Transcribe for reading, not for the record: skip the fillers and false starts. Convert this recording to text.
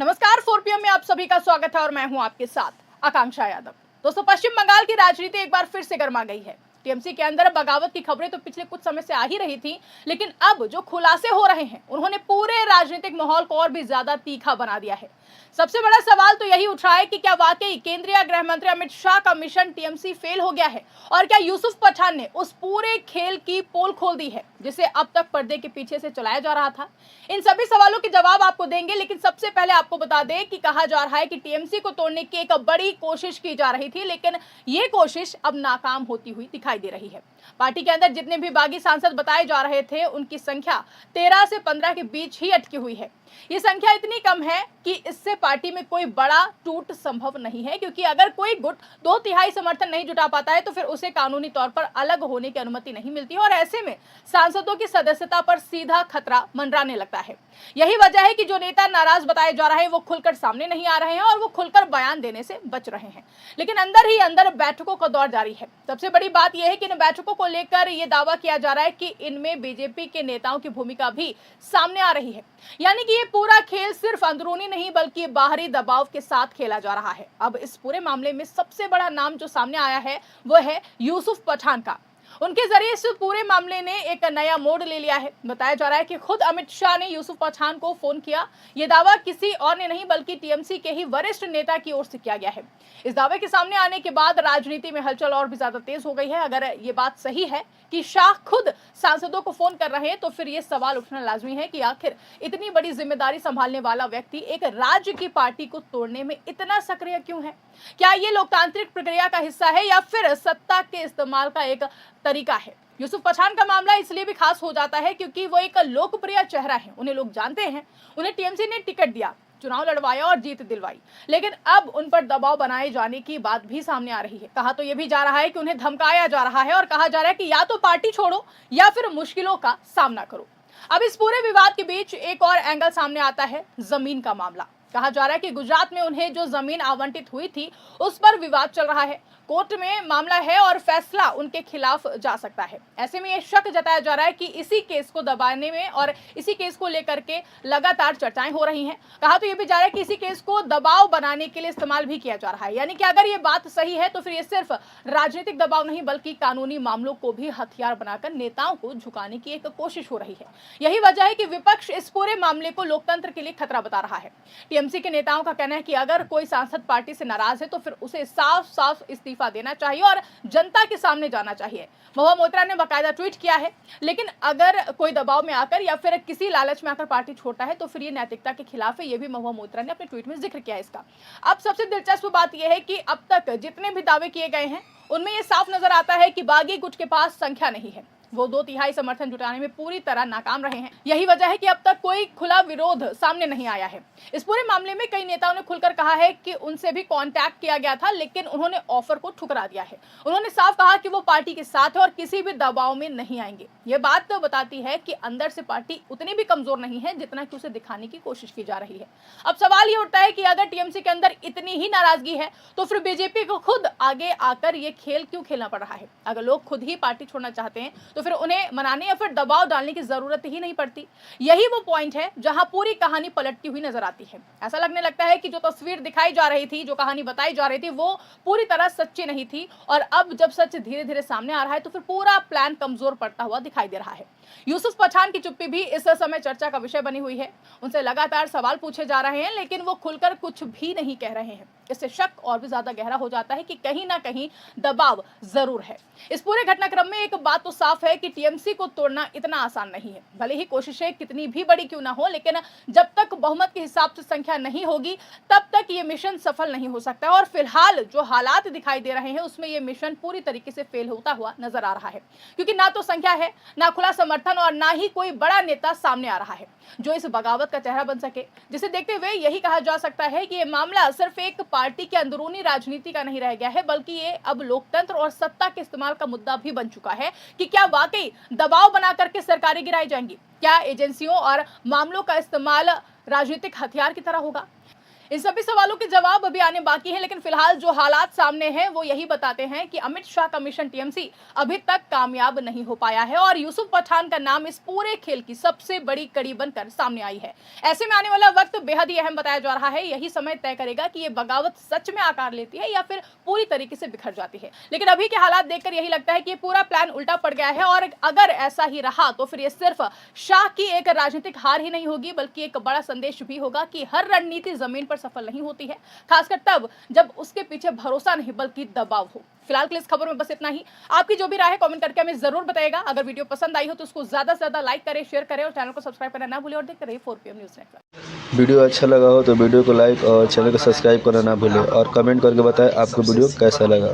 नमस्कार, 4 PM में आप सभी का स्वागत है और मैं हूं आपके साथ आकांक्षा यादव। दोस्तों, पश्चिम बंगाल की राजनीति एक बार फिर से गर्मा गई है। टीएमसी के अंदर बगावत की खबरें तो पिछले कुछ समय से आ ही रही थी, लेकिन अब जो खुलासे हो रहे हैं उन्होंने पूरे राजनीतिक माहौल को और भी ज्यादा तीखा बना दिया है। सबसे बड़ा सवाल तो यही उठ रहा है कि क्या वाकई केंद्रीय गृह मंत्री अमित शाह का मिशन टीएमसी फेल हो गया है और क्या यूसुफ पठान ने उस पूरे खेल की पोल खोल दी है जिसे अब तक पर्दे के पीछे से चलाया जा रहा था। इन सभी सवालों के जवाब आपको देंगे, लेकिन सबसे पहले आपको बता दें कि कहा जा रहा है कि टीएमसी को तोड़ने की एक बड़ी कोशिश की जा रही थी, लेकिन ये कोशिश अब नाकाम होती हुई दिखाई दे रही है। पार्टी के अंदर जितने भी बागी सांसद बताए जा रहे थे उनकी संख्या 13 से 15 के बीच ही अटकी हुई है। ये संख्या इतनी कम है कि इससे पार्टी में कोई बड़ा टूट संभव नहीं है, क्योंकि अगर कोई गुट 2/3 समर्थन नहीं जुटा पाता है तो फिर उसे कानूनी तौर पर अलग होने की अनुमति नहीं मिलती और ऐसे में सांसदों की सदस्यता पर सीधा खतरा मंडराने लगता है। यही वजह है कि जो नेता नाराज बताए जा रहे हैं वो खुलकर सामने नहीं आ रहे हैं और वो खुलकर बयान देने से बच रहे हैं, लेकिन अंदर ही अंदर बैठकों का दौर जारी है। सबसे बड़ी बात यह है कि इन बैठकों को लेकर यह दावा किया जा रहा है कि इनमें बीजेपी के नेताओं की भूमिका भी सामने आ रही है, यानी कि ये पूरा खेल सिर्फ अंदरूनी नहीं बल्कि बाहरी दबाव के साथ खेला जा रहा है। अब इस पूरे मामले में सबसे बड़ा नाम जो सामने आया है वो है यूसुफ पठान का। उनके जरिए इस पूरे मामले ने एक नया मोड़ ले लिया है। बताया जा रहा है कि खुद अमित शाह ने यूसुफ पठान को फोन किया। यह दावा किसी और ने नहीं बल्कि टीएमसी के ही वरिष्ठ नेता की ओर से किया गया है। इस दावे के सामने आने के बाद राजनीति में हलचल और भी ज्यादा तेज हो गई है। अगर ये बात सही है कि शाह खुद सांसदों को फोन कर रहे हैं तो फिर ये सवाल उठना लाजमी है कि आखिर इतनी बड़ी जिम्मेदारी संभालने वाला व्यक्ति एक राज्य की पार्टी को तोड़ने में इतना सक्रिय क्यों है। क्या ये लोकतांत्रिक प्रक्रिया का हिस्सा है या फिर सत्ता के इस्तेमाल का एक तरीका है। यूसुफ पठान का मामला इसलिए भी खास हो जाता है क्योंकि वो एक लोकप्रिय चेहरा है, उन्हें लोग जानते हैं, उन्हें टीएमसी ने टिकट दिया, चुनाव लड़वाया और जीत दिलवाई, लेकिन अब उन पर दबाव बनाए जाने की बात भी सामने आ रही है। कहा तो यह भी जा रहा है कि उन्हें धमकाया जा रहा है और कहा जा रहा है कि या तो पार्टी छोड़ो या फिर मुश्किलों का सामना करो। अब इस पूरे विवाद के बीच एक और एंगल सामने आता है, जमीन का मामला। कहा जा रहा है कि गुजरात में उन्हें जो जमीन आवंटित हुई थी उस पर विवाद चल रहा है, कोर्ट में मामला है और फैसला उनके खिलाफ जा सकता है। ऐसे में यह शक जताया जा रहा है कि इसी केस को दबाने में और इसी केस को लेकर के लगातार चर्चाएं हो रही हैं। कहा तो यह भी जा रहा है कि इसी केस को दबाव बनाने के लिए इस्तेमाल भी किया जा रहा है, यानी कि अगर ये बात सही है तो फिर ये सिर्फ राजनीतिक दबाव नहीं बल्कि कानूनी मामलों को भी हथियार बनाकर नेताओं को झुकाने की एक कोशिश हो रही है। यही वजह है कि विपक्ष इस पूरे मामले को लोकतंत्र के लिए खतरा बता रहा है। टीएमसी के नेताओं का कहना है कि अगर कोई सांसद पार्टी से नाराज है तो फिर उसे साफ साफ इस्तीफा देना चाहिए और जनता के सामने जाना चाहिए। महुआ मोइत्रा ने बाकायदा ट्वीट किया है, लेकिन अगर कोई दबाव में आकर या फिर किसी लालच में आकर पार्टी छोड़ता है तो फिर ये नैतिकता के खिलाफ है। ये भी महुआ मोइत्रा ने अपने ट्वीट में जिक्र किया है इसका। अब सबसे दिलचस्प बात यह है कि अब तक जितने भी दावे किए गए हैं उनमें यह साफ नजर आता है कि बागी गुट के पास संख्या नहीं है, वो 2/3 समर्थन जुटाने में पूरी तरह नाकाम रहे हैं। यही वजह है कि अब तक कोई खुला विरोध सामने नहीं आया है। इस पूरे मामले में कई नेताओं ने खुलकर कहा है कि उनसे भी कांटेक्ट किया गया था, लेकिन उन्होंने ऑफर को ठुकरा दिया है। उन्होंने साफ कहा कि वो पार्टी के साथ है और किसी भी दबाव में नहीं आएंगे। ये बात तो बताती है कि अंदर से पार्टी उतनी भी कमजोर नहीं है जितना कि उसे दिखाने की कोशिश की जा रही है। अब सवाल ये उठता है कि अगर टीएमसी के अंदर इतनी ही नाराजगी है तो फिर बीजेपी को खुद आगे आकर ये खेल क्यों खेलना पड़ रहा है। अगर लोग खुद ही पार्टी छोड़ना चाहते हैं तो फिर उन्हें मनाने या फिर दबाव डालने की जरूरत ही नहीं पड़ती। यही वो पॉइंट है जहां पूरी कहानी पलटती हुई नजर आती है। ऐसा लगने लगता है कि जो तस्वीर दिखाई जा रही थी, जो कहानी बताई जा रही थी, वो पूरी तरह सच्ची नहीं थी और अब जब सच धीरे धीरे सामने आ रहा है तो फिर पूरा प्लान कमजोर पड़ता हुआ दिखाई दे रहा है। यूसुफ पठान की चुप्पी भी इस समय चर्चा का विषय बनी हुई है। उनसे लगातार सवाल पूछे जा रहे हैं, लेकिन वो खुलकर कुछ भी नहीं कह रहे हैं। इससे शक और भी ज्यादा गहरा हो जाता है कि कहीं ना कहीं दबाव जरूर है। इस पूरे घटनाक्रम में एक बात तो साफ है कि टीएमसी को तोड़ना इतना आसान नहीं है। भले ही कोशिशें कितनी भी बड़ी क्यों ना हो, लेकिन जब तक बहुमत के हिसाब से संख्या नहीं होगी तब तक ये मिशन सफल नहीं हो सकता। और फिलहाल जो हालात दिखाई दे रहे हैं उसमें ये मिशन पूरी तरीके से फेल होता हुआ नजर आ रहा है, क्योंकि ना तो संख्या है, ना खुला समर्थन और ना ही कोई बड़ा नेता सामने आ रहा है जो इस बगावत का चेहरा बन सके। जिसे देखते हुए यही कहा जा सकता है कि ये मामला सिर्फ एक पार्टी के अंदरूनी राजनीति का नहीं रह गया है, बल्कि ये अब लोकतंत्र और सत्ता के इस्तेमाल का मुद्दा भी बन चुका है कि क्या वाकई दबाव बना करके सरकारें गिराई जाएंगी, क्या एजेंसियों और मामलों का इस्तेमाल राजनीतिक हथियार की तरह होगा। इन सभी सवालों के जवाब अभी आने बाकी हैं, लेकिन फिलहाल जो हालात सामने हैं वो यही बताते हैं कि अमित शाह का मिशन टीएमसी अभी तक कामयाब नहीं हो पाया है और यूसुफ पठान का नाम इस पूरे खेल की सबसे बड़ी कड़ी बनकर सामने आई है। ऐसे में आने वाला वक्त बेहद ही अहम बताया जा रहा है। यही समय तय करेगा कि ये बगावत सच में आकार लेती है या फिर पूरी तरीके से बिखर जाती है। लेकिन अभी के हालात देखकर यही लगता है कि ये पूरा प्लान उल्टा पड़ गया है और अगर ऐसा ही रहा तो फिर ये सिर्फ शाह की एक राजनीतिक हार ही नहीं होगी, बल्कि एक बड़ा संदेश भी होगा कि हर रणनीति जमीन पर सफल नहीं होती है, खासकर तब जब उसके पीछे भरोसा नहीं बल्कि दबाव हो। फिलहाल के लिए इस खबर में बस इतना ही। आपकी जो भी राय है कमेंट करके हमें जरूर बताइएगा। अगर वीडियो पसंद आई हो तो उसको ज्यादा से ज्यादा लाइक करें, शेयर करें और चैनल को सब्सक्राइब करना ना भूलें और देखते रहिए 4PM न्यूज़ नेटवर्क। वीडियो अच्छा लगा हो तो वीडियो को लाइक और चैनल को सब्सक्राइब करना ना भूलें और कमेंट करके बताएं आपको वीडियो कैसा लगा।